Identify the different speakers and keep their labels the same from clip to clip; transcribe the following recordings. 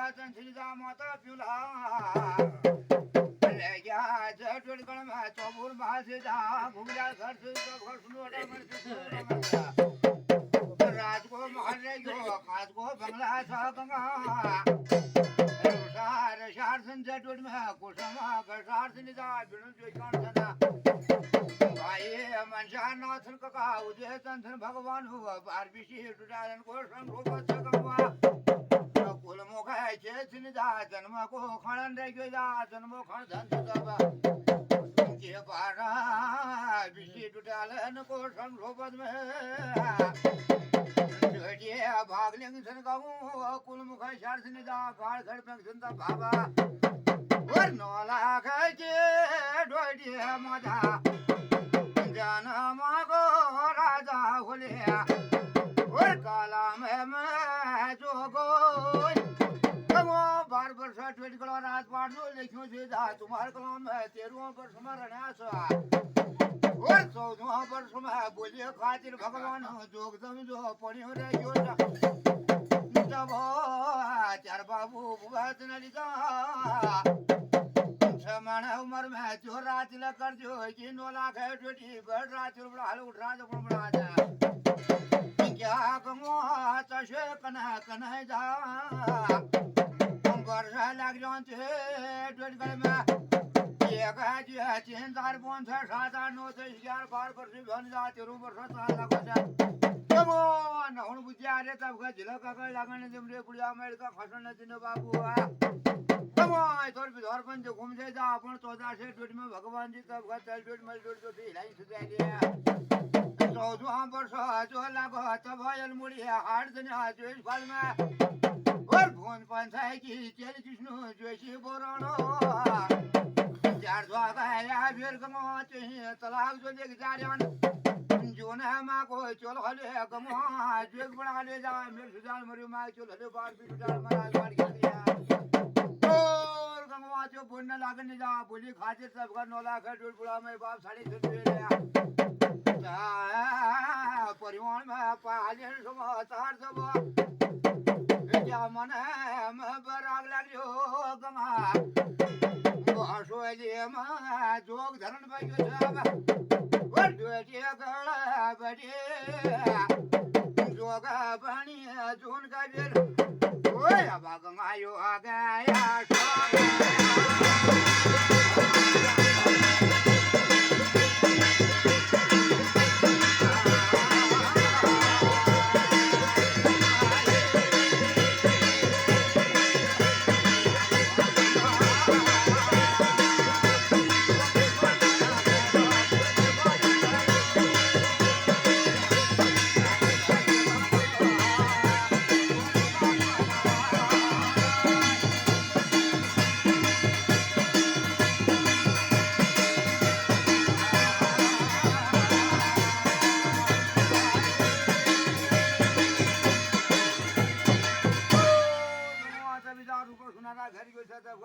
Speaker 1: वाचन श्री जा माता प्युला ले गया जटड़ गण में चौबुर भाषे जा घुमला घर से घर सुनो राज को महल रे यो खास को बंगला सा गंगा सार शार सन जटड़ में कुसमा गसार से जा बिनु जो कान सना भाई मनशा नाथन का उदय चंदन भगवान हुआ बार विशि टुटालन को संग रूप सगवा कुल मुखाय चेतन जा जन्म को खणन रे गयो जा जन्म खण धन सब के पारा विशि टुटालन को संग रूप में जोड़िए भागलिंग सन गाऊ कुल मुखाय शार सन जा गाड़ घर पे सुनता बाबा और नौला के डोड़िए मजा जनमा को राजा होले और काला में जोगो तमो बार बार साथ वेट करो रात पाठ लो लिखो से जा तुम्हारे कलाम है 13वां वर्ष में रहना सा और 14वां वर्ष में बोलिए खातिर भगवान जोग तुम जो पड़ी हो रे जो जब चार बाबू बुआत न लिखा मन उमर में जो रात लकर जो कि नोला गए टोटी बड़ रात बड़ा हाल उठ रहा जब बड़ा जा क्या कमो तशे कना कना जा वर्षा लग जाते टोट गल में ये कह जी 3 4 5 6 7 8 9 10 11 12 वर्ष बन जाते रू वर्ष साल लग जा कमो न हुन बुझिया रे तब का झलक का लगने जम रे बुढ़िया मेल का खसन दिन बाबू कमाई तोर बिधर पण जो घूम जा अपन 14 से टोट में भगवान जी तब गल टोट में टोट जो हिलाई सुधा लिया 14वां वर्ष जो लागो तब आयल मुड़ी हाड़ दिन जो इस फल में और भोन पंचाय की चल कृष्ण जोशी बोरानो चार द्वागा या फिर गमो चाहिए तलाक जो लेके जा रहे जो ना मां को चल हले गमो जो बड़ा ले जा मेरे सुजान मरी मां चल हले बार भी सुजान मरा मार गया और गंगवा जो बोलने लागने जा बोली खाते सब का नौला का डोल बुला में बाप साड़ी से परिवार में पाले समाचार सब क्या मन है मैं बराग लग जो गंगा बसोले में जोग धरण भाई सब और डोटी गड़ा बड़े जोगा पानी जोन का बेर ओए अब गंगायो आ गया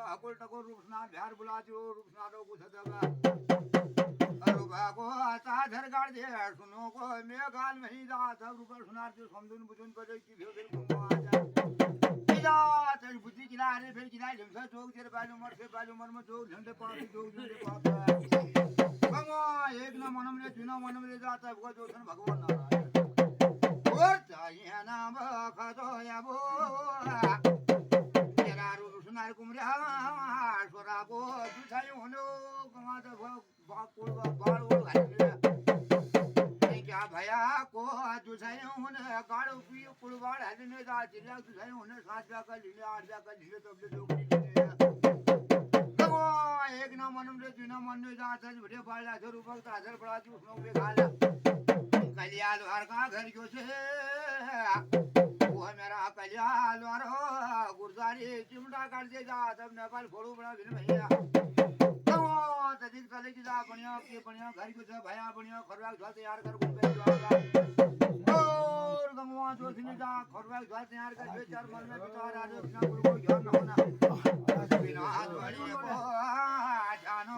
Speaker 1: अकोल टको रूपनाथ बिहार बुलाचो रूपनाथो को सदबा अरु भागो आता धर गाड़ दे सुनो को मैं गाल नहीं जा सब रूप सुनार जो समदुन बुजुन पर की भेल को आ जा जा तेरी बुद्धि किला रे फिर किला झमसा जोग तेरे बालू मर से बालू मर में जोग झंडे पास जोग झंडे पास गंगा एक ना मनम ने चुना मनम ले जाता है जो भगवान नारायण और चाहिए नाम खतो या बो सुनार कुमरिया सोरा को दुसाई होनो कमा तो बाकुल बाल वो क्या भया को दुसाई होने गाड़ो पी कुलवाड़ हलने जा जिला दुसाई होने 7 जाकर लीले 8 जाकर लीले तो ले जोगरी कमो एक ना मनम रे जुना मन ने जा सज बड़े बाला जो रूपक ताजर बड़ा तू सुनो बे खाला कलियाल हर का घर जो से वो मेरा कल्याण वारो गुरदारी चिमटा काट दे जा तब नेपाल फोड़ू बड़ा बिन भैया तो तदिक तले की जा बढ़िया के बढ़िया घर को से भया बढ़िया खरवाक झोल तैयार कर गुंबे जाओगा और गंगवा जो सिने जा खरवाक झोल तैयार कर जो चार मन में बितार आ जो अपना गुरु को ज्ञान होना बिना बड़ी को जानो